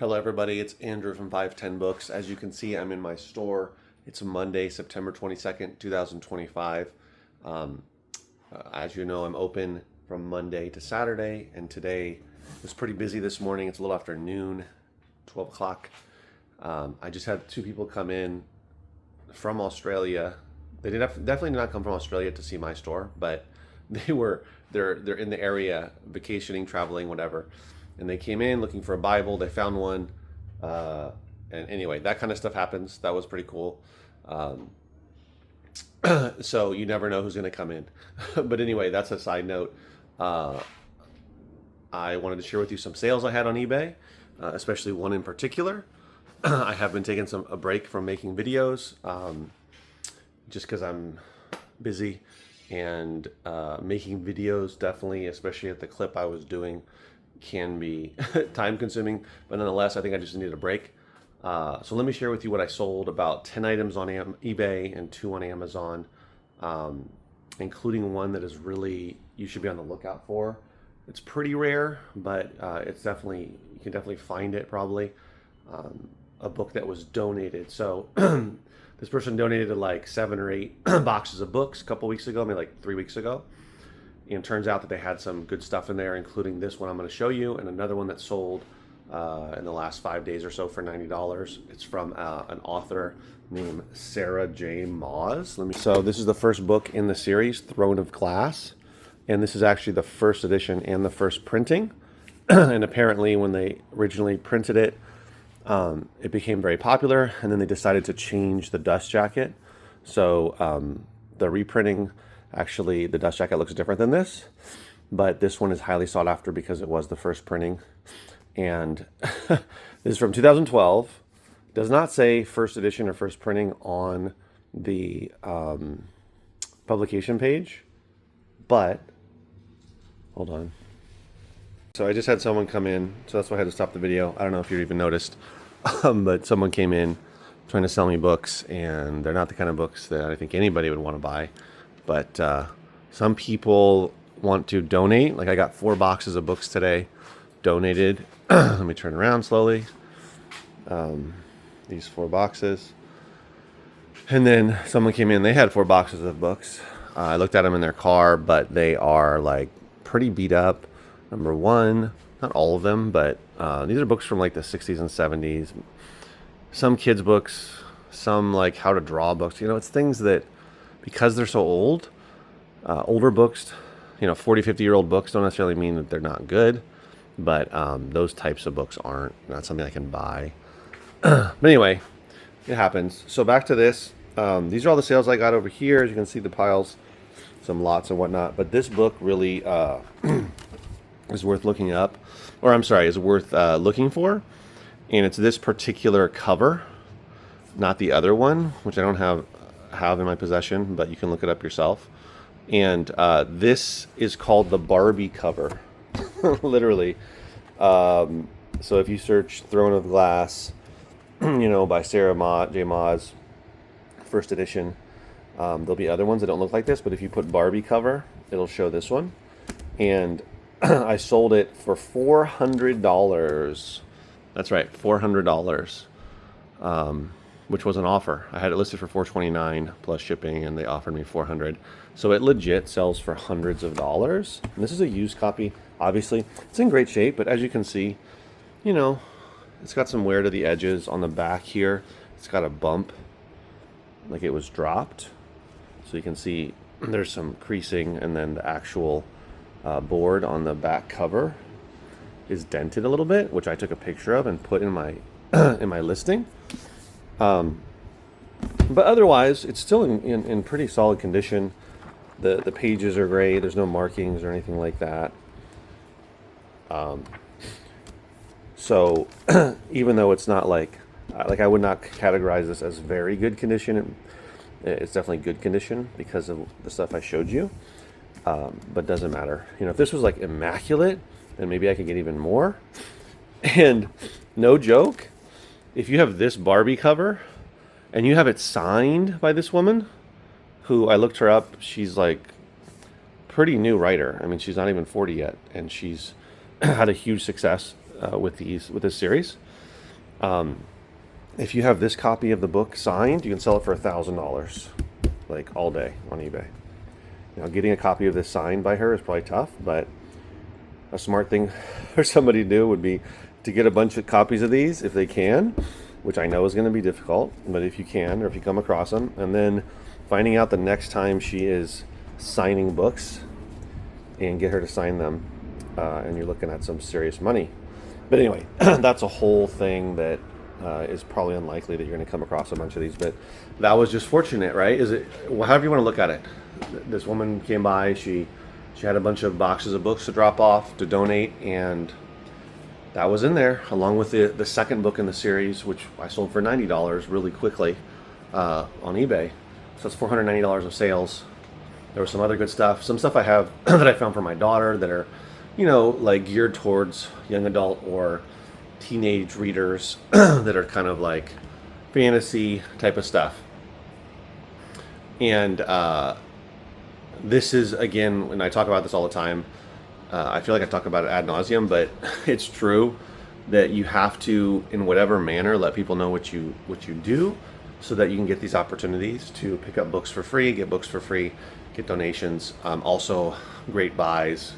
Hello everybody, it's Andrew from 510 Books. As you can see, I'm in my store. It's Monday, September 22nd, 2025. Um, as you know, I'm open from Monday to Saturday, and today was pretty busy this morning. It's a little after noon, 12 o'clock. I just had two people come in from Australia. They definitely did not come from Australia to see my store, but they're in the area, vacationing, traveling, whatever. And they came in looking for a Bible. They found one, and anyway, that kind of stuff happens. That was pretty cool. Um, so you never know who's going to come in. But anyway, that's a side note. Uh, I wanted to share with you some sales I had on eBay, especially one in particular. I have been taking a break from making videos, just because I'm busy, and making videos definitely, especially at the clip I was doing, can be time consuming, but nonetheless, I think I just needed a break. So let me share with you what I sold: about 10 items on eBay and 2 on Amazon, including one that is really, you should be on the lookout for. It's pretty rare, but it's definitely, you can definitely find it probably. A book that was donated. So this person donated like 7 or 8 boxes of books a couple weeks ago, maybe like 3 weeks ago. And it turns out that they had some good stuff in there, including this one I'm going to show you, and another one that sold in the last 5 days or so for $90. It's from an author named Sarah J. Maas. So this is the first book in the series, Throne of Glass, and this is actually the first edition and the first printing. And apparently, when they originally printed it, it became very popular, and then they decided to change the dust jacket. So the reprinting, actually, the dust jacket looks different than this, but this one is highly sought after because it was the first printing. And this is from 2012. It does not say first edition or first printing on the publication page, but hold on. So I just had someone come in, so that's why I had to stop the video. I don't know if you even noticed, but someone came in trying to sell me books, and they're not the kind of books that I think anybody would want to buy. But some people want to donate. Like, I got 4 boxes of books today donated. Let me turn around slowly. These 4 boxes. And then someone came in, they had 4 boxes of books. I looked at them in their car, but they are like pretty beat up. Number one, not all of them, but these are books from like the 60s and 70s. Some kids' books, some like how to draw books. You know, it's things that, because they're so old, older books, 40, 50-year-old books don't necessarily mean that they're not good, but those types of books aren't. Not something I can buy. But anyway, it happens. So back to this. These are all the sales I got over here. As you can see, the piles, some lots and whatnot. But this book really is worth looking up, or I'm sorry, is worth looking for. And it's this particular cover, not the other one, which I don't have in my possession, but you can look it up yourself. And this is called the Barbie cover, literally. So if you search Throne of Glass, by Sarah J. Maas, first edition, there'll be other ones that don't look like this, but if you put Barbie cover, it'll show this one. And I sold it for $400. That's right, $400. Which was an offer. I had it listed for $429 plus shipping, and they offered me $400. So it legit sells for hundreds of dollars. And this is a used copy, obviously. It's in great shape, but as you can see, it's got some wear to the edges on the back here. It's got a bump, like it was dropped. So you can see there's some creasing, and then the actual board on the back cover is dented a little bit, which I took a picture of and put in my in my listing. But otherwise, it's still in pretty solid condition. The pages are great. There's no markings or anything like that. So even though it's not like I would not categorize this as very good condition, it's definitely good condition because of the stuff I showed you. But doesn't matter. If this was like immaculate, then maybe I could get even more. And no joke, if you have this Barbie cover and you have it signed by this woman, who I looked her up, she's like pretty new writer. I mean, she's not even 40 yet, and she's had a huge success with this series. If you have this copy of the book signed, you can sell it for $1,000, like all day on eBay. Now, getting a copy of this signed by her is probably tough, but a smart thing for somebody to do would be to get a bunch of copies of these if they can, which I know is going to be difficult, but if you can, or if you come across them, and then finding out the next time she is signing books and get her to sign them, and you're looking at some serious money. But anyway, that's a whole thing that is probably unlikely that you're going to come across a bunch of these, but that was just fortunate, right? Is it, well, however you want to look at it. This woman came by, she had a bunch of boxes of books to drop off, to donate, and that was in there, along with the second book in the series, which I sold for $90 really quickly on eBay. So that's $490 of sales. There was some other good stuff. Some stuff I have that I found for my daughter that are, like geared towards young adult or teenage readers that are kind of like fantasy type of stuff. And this is, again, and I talk about this all the time, I feel like I talk about it ad nauseum, but it's true that you have to, in whatever manner, let people know what you do, so that you can get these opportunities to pick up books for free, get books for free, get donations. Also, great buys.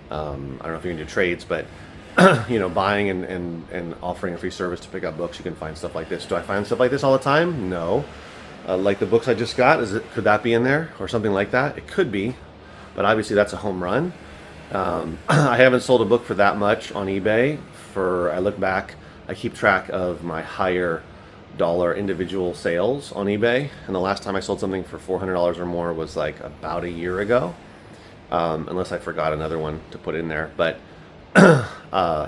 I don't know if you can do trades, but buying and offering a free service to pick up books, you can find stuff like this. Do I find stuff like this all the time? No. Like the books I just got, could that be in there or something like that? It could be, but obviously that's a home run. I haven't sold a book for that much on eBay. I look back, I keep track of my higher dollar individual sales on eBay, and the last time I sold something for $400 or more was like about a year ago, unless I forgot another one to put in there. But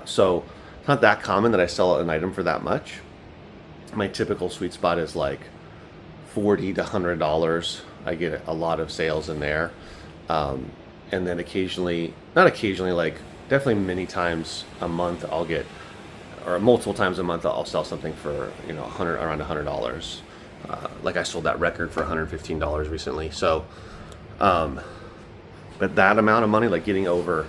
so it's not that common that I sell an item for that much. My typical sweet spot is like $40 to $100. I get a lot of sales in there. And then like definitely many times a month I'll get, or multiple times a month I'll sell something for, around $100. Like I sold that record for $115 recently. So, but that amount of money, like getting over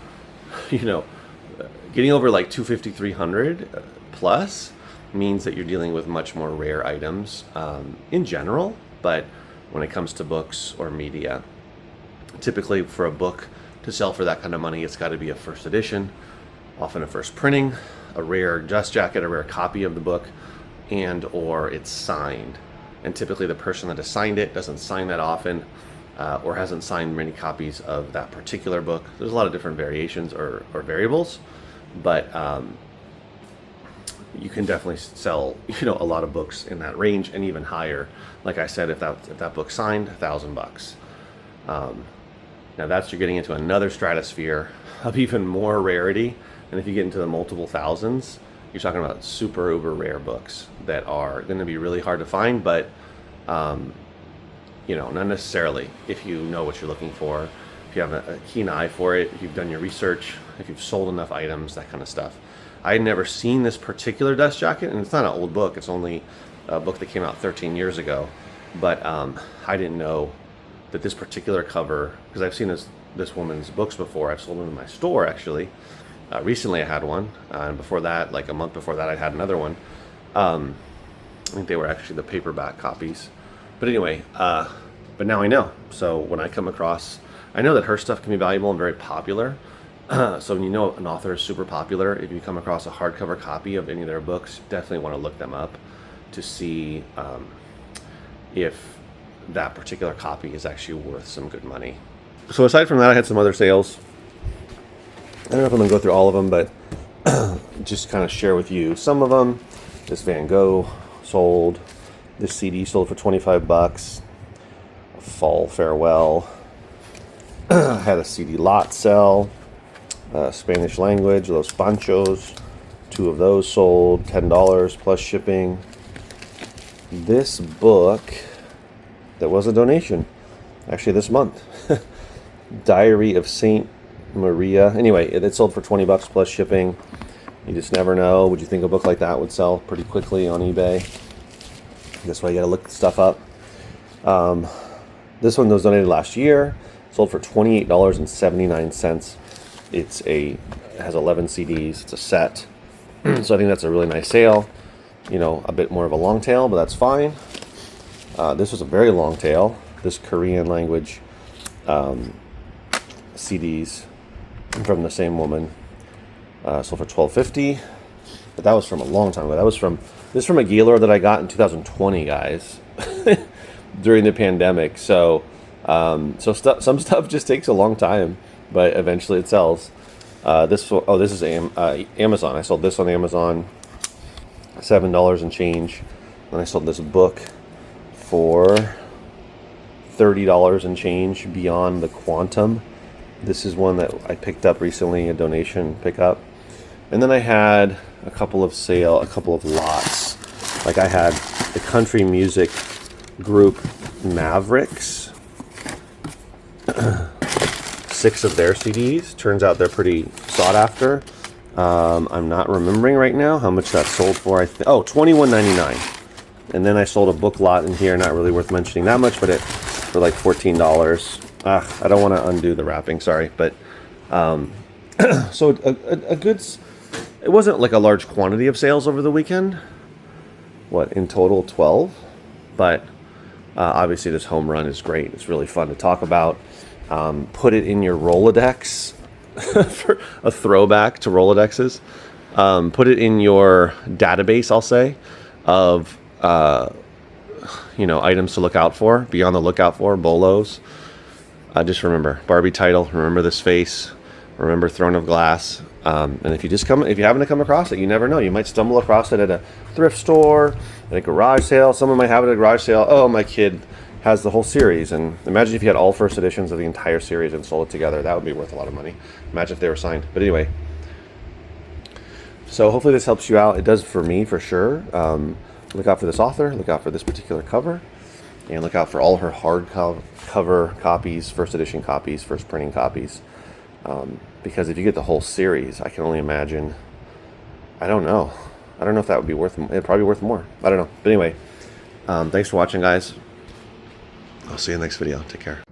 like 250, 300 plus, means that you're dealing with much more rare items in general. But when it comes to books or media, typically for a book to sell for that kind of money, it's got to be a first edition, often a first printing, a rare dust jacket, a rare copy of the book, and or it's signed. And typically the person that has signed it doesn't sign that often, or hasn't signed many copies of that particular book. There's a lot of different variations or variables, but you can definitely sell a lot of books in that range and even higher. Like I said, if that book's signed, $1,000. Now you're getting into another stratosphere of even more rarity, and if you get into the multiple thousands, you're talking about super uber rare books that are going to be really hard to find, but not necessarily if you know what you're looking for, if you have a keen eye for it, if you've done your research, if you've sold enough items, that kind of stuff. I had never seen this particular dust jacket, and it's not an old book, it's only a book that came out 13 years ago, but I didn't know that this particular cover, because I've seen this woman's books before. I've sold them in my store, actually. Recently I had one, and before that, like a month before that, I had another one. I think they were actually the paperback copies. But anyway, but now I know. So when I come across, I know that her stuff can be valuable and very popular. So when an author is super popular, if you come across a hardcover copy of any of their books, definitely want to look them up to see if that particular copy is actually worth some good money. So aside from that, I had some other sales. I don't know if I'm going to go through all of them, but just kind of share with you some of them. This Van Gogh sold. This CD sold for $25. A Fall Farewell. I had a CD lot sell. Spanish language, Los Panchos. 2 of those sold. $10 plus shipping. This book, that was a donation, actually this month. Diary of Saint Maria. Anyway, it sold for $20 plus shipping. You just never know. Would you think a book like that would sell pretty quickly on eBay? That's why you got to look stuff up. This one was donated last year. Sold for $28.79. It has 11 CDs. It's a set. So I think that's a really nice sale. you know, a bit more of a long tail, but that's fine. This was a very long tail. This Korean language CDs from the same woman. Sold for $12.50, but that was from a long time ago. This is from a Gaylord that I got in 2020, guys, during the pandemic. So, some stuff just takes a long time, but eventually it sells. This is Amazon. I sold this on Amazon, $7 and change. Then I sold this book for $30 and change, Beyond the Quantum. This is one that I picked up recently, a donation pickup. And then I had a couple of lots. Like I had the country music group Mavericks, 6 of their CDs. Turns out they're pretty sought after. I'm not remembering right now how much that sold for. $21.99. And then I sold a book lot in here, not really worth mentioning that much, but for like $14. I don't want to undo the wrapping, sorry, but so a good. It wasn't like a large quantity of sales over the weekend. What, in total 12? But obviously this home run is great. It's really fun to talk about. Put it in your Rolodex for a throwback to Rolodexes. Put it in your database, I'll say, of items to look out for. Be on the lookout for bolos. Just remember Barbie title. Remember this face. Remember Throne of Glass. And if you happen to come across it, you never know. You might stumble across it at a thrift store, at a garage sale. Someone might have it at a garage sale. Oh, my kid has the whole series. And imagine if you had all first editions of the entire series and sold it together. That would be worth a lot of money. Imagine if they were signed. But anyway, so hopefully this helps you out. It does for me, for sure. Look out for this author. Look out for this particular cover. And look out for all her hardcover copies, first edition copies, first printing copies. Because if you get the whole series, I can only imagine. I don't know if that would be worth. It'd probably be worth more. I don't know. But anyway, thanks for watching, guys. I'll see you in the next video. Take care.